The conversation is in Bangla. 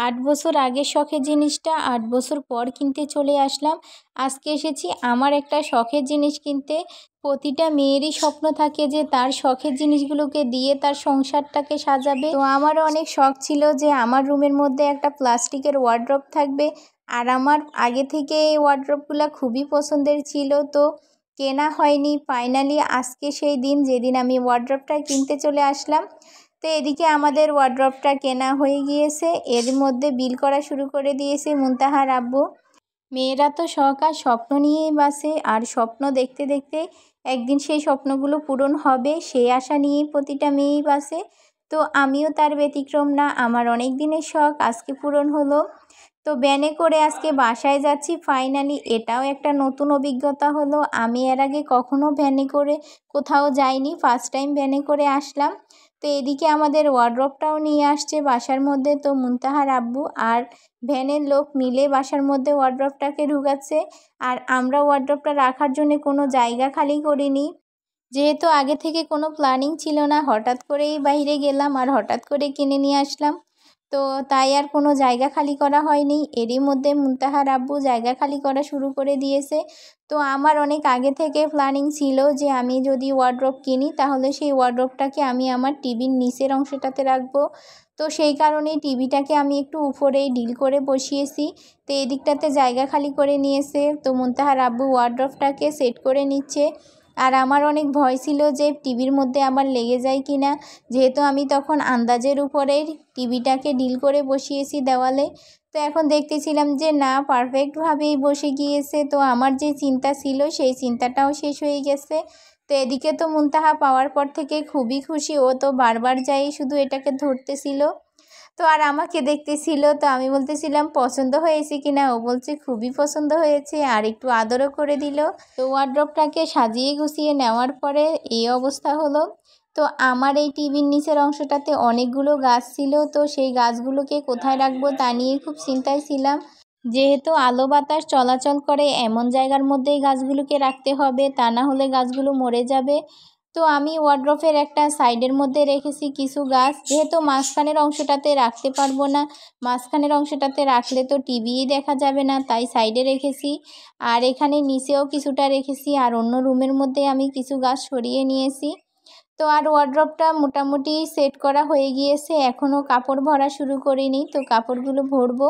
৮ বছর আগের শখের জিনিসটা ৮ বছর পর কিনতে চলে আসলাম। আজকে এসেছি আমার একটা শখের জিনিস কিনতে। প্রতিটা মেয়েরই স্বপ্ন থাকে যে তার শখের জিনিসগুলোকে দিয়ে তার সংসারটাকে সাজাবে। তো আমারও অনেক শখ ছিল যে আমার রুমের মধ্যে একটা প্লাস্টিকের ওয়ার্ড্রপ থাকবে, আর আমার আগে থেকে এই ওয়ার্ড্রপগুলো খুবই পছন্দের ছিল। তো কেনা হয়নি, ফাইনালি আজকে সেই দিন যেদিন আমি ওয়ার্ড্রপটা কিনতে চলে আসলাম। তো এদিকে আমাদের ওয়ার্ড্রপটা কেনা হয়ে গিয়েছে, এর মধ্যে বিল করা শুরু করে দিয়েছে মুনতাহার আব্বু। মেয়েরা তো শখ আর স্বপ্ন নিয়েই বাঁচে, আর স্বপ্ন দেখতে দেখতে একদিন সেই স্বপ্নগুলো পূরণ হবে সেই আশা নিয়েই প্রতিটা মেয়েই বাঁচে। তো আমিও তার ব্যতিক্রম না, আমার অনেক দিনের শখ আজকে পূরণ হলো। তো ভ্যানে করে আজকে বাসায় যাচ্ছি ফাইনালি, এটাও একটা নতুন অভিজ্ঞতা হলো। আমি এর আগে কখনো ভ্যানে করে কোথাও যাইনি, ফার্স্ট টাইম ভ্যানে করে আসলাম। তো এদিকে আমাদের ওয়ার্ড্রপটাও নিয়ে আসছে বাসার মধ্যে। তো মুনতাহার আব্বু আর ভ্যানের লোক মিলে বাসার মধ্যে ওয়ার্ড্রপটাকে ঢুকাচ্ছে, আর আমরা ওয়ার্ড্রপটা রাখার জন্য কোনো জায়গা খালি করিনি। যেহেতু আগে থেকে কোনো প্ল্যানিং ছিল না, হঠাৎ করেই বাইরে গেলাম আর হঠাৎ করে কিনে নিয়ে আসলাম। তো তাই আর কোনো জায়গা খালি করা হয়নি। এরই মধ্যে মুনতাহার আব্বু জায়গা খালি করা শুরু করে দিয়েছে। তো আমার অনেক আগে থেকে প্ল্যানিং ছিল যে আমি যদি ওয়ার্ড্রপ কিনি তাহলে সেই ওয়ার্ড্রপটাকে আমি আমার টিভির নিচের অংশটাতে রাখবো। তো সেই কারণেই টিভিটাকে আমি একটু উপরেই ডিল করে বসিয়েছি। তো এই দিকটাতে জায়গা খালি করে নিয়েছে। তো মুনতাহার আব্বু ওয়ার্ড্রপটাকে সেট করে নিচ্ছে। আর আমার অনেক ভয় ছিল যে টিভির মধ্যে আমার লেগে যায় কি না, যেহেতু আমি তখন আন্দাজের উপরেই টিভিটাকে ডিল করে বসিয়েছি দেওয়ালে। তো এখন দেখতেছিলাম যে না, পারফেক্টভাবেই বসে গিয়েছে। তো আমার যে চিন্তা ছিল সেই চিন্তাটাও শেষ হয়ে গেছে। তো এদিকে তো মুনতাহা পাওয়ার পর থেকে খুবই খুশি, ও তো বারবার যাই শুধু এটাকে ধরতেছিল। তো আর আমাকে দেখতেছিল, তো আমি বলতেছিলাম পছন্দ হয়েছে কিনা, ও বলছে খুবই পছন্দ হয়েছে, আর একটু আদরও করে দিল। তো ওয়ার্ড্রপটাকে সাজিয়ে গুছিয়ে নেওয়ার পরে এই অবস্থা হলো। তো আমার এই টিভির নিচের অংশটাতে অনেকগুলো গাছ ছিল, তো সেই গাছগুলোকে কোথায় রাখবো তা নিয়ে খুব চিন্তায় ছিলাম। যেহেতু আলো বাতাস চলাচল করে এমন জায়গার মধ্যেই গাছগুলোকে রাখতে হবে, তা না হলে গাছগুলো মরে যাবে। তো আমি ওয়ার্ড্রপের একটা সাইডের মধ্যে রেখেছি কিছু গাছ, যেহেতু মাঝখানের অংশটাতে রাখতে পারবো না, মাঝখানের অংশটাতে রাখলে তো টিভিই দেখা যাবে না, তাই সাইডে রেখেছি। আর এখানে নিচেও কিছুটা রেখেছি, আর অন্য রুমের মধ্যে আমি কিছু গাছ সরিয়ে নিয়েছি। তো আর ওয়ার্ড্রপটা মোটামুটি সেট করা হয়ে গিয়েছে, এখনও কাপড় ভরা শুরু করিনি। তো কাপড়গুলো ভরবো।